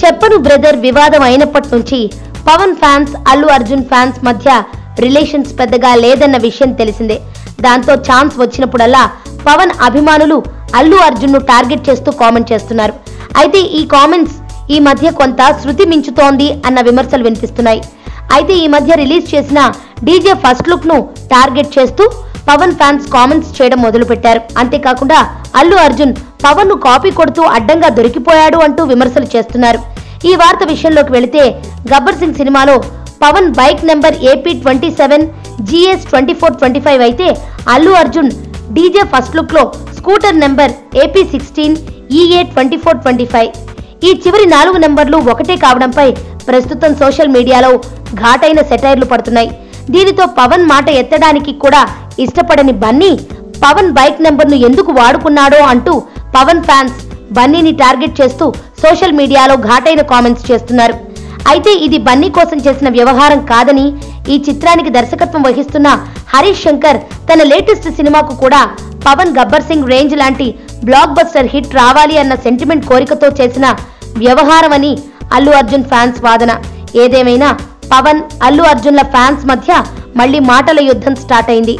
చెప్పను బ్రదర్ వివాదం అయినప్పటి నుంచి పవన్ ఫ్యాన్స్ అల్లు అర్జున్ ఫ్యాన్స్ మధ్య రిలేషన్స్ పెద్దగా లేదన్న విషయం తెలిసిందే. దాంతో ఛాన్స్ వచ్చినప్పుడల్లా పవన్ అభిమానులు అల్లు అర్జున్ ను టార్గెట్ చేస్తూ కామెంట్ చేస్తున్నారు. అయితే ఈ కామెంట్స్ ఈ మధ్య కొంత శృతి మించుతోంది అన్న విమర్శలు వినిపిస్తున్నాయి. అయితే ఈ మధ్య రిలీజ్ చేసిన డీజే ఫస్ట్ లుక్ ను టార్గెట్ చేస్తూ పవన్ ఫ్యాన్స్ కామెంట్స్ చేయడం మొదలుపెట్టారు. అంతేకాకుండా అల్లు అర్జున్ పవన్ ను కాపీ కొడుతూ అడ్డంగా దొరికిపోయాడు అంటూ విమర్శలు చేస్తున్నారు. ఈ వార్త విషయంలోకి వెళితే గబ్బర్ సింగ్ సినిమాలో Pawan bike number AP27 GS 2425 అయితే Allu Arjun DJ first look లో స్కూటర్ నెంబర్ AP16 EA 2425. ఈ చివరి 4 నెంబర్లు ఒకటే కావడంపై ప్రస్తుతం సోషల్ మీడియాలో ఘాటైన సెటైర్లు పడుతున్నాయి. దీనితో పవన్ మాట ఎత్తడానికి కూడా ఇష్టపడని బన్నీ పవన్ బైక్ నెంబర్ ను ఎందుకు వాడుకున్నాడో అంటూ పవన్ ఫ్యాన్స్ బన్నీని టార్గెట్ చేస్తూ సోషల్ మీడియాలో ఘాటైన కామెంట్స్ చేస్తున్నారు. అయితే ఇది బన్నీ కోసం చేసిన వ్యవహారం కాదని, ఈ చిత్రానికి దర్శకత్వం వహిస్తున్న హరీష్ శంకర్ తన లేటెస్ట్ సినిమాకు కూడా పవన్ గబ్బర్ సింగ్ రేంజ్ లాంటి బ్లాక్ బస్టర్ హిట్ రావాలి అన్న సెంటిమెంట్ కోరికతో చేసిన వ్యవహారం అని అల్లు అర్జున్ ఫ్యాన్స్ వాదన. ఏదేమైనా పవన్ అల్లు అర్జున్ల ఫ్యాన్స్ మధ్య మళ్లీ మాటల యుద్ధం స్టార్ట్ అయింది.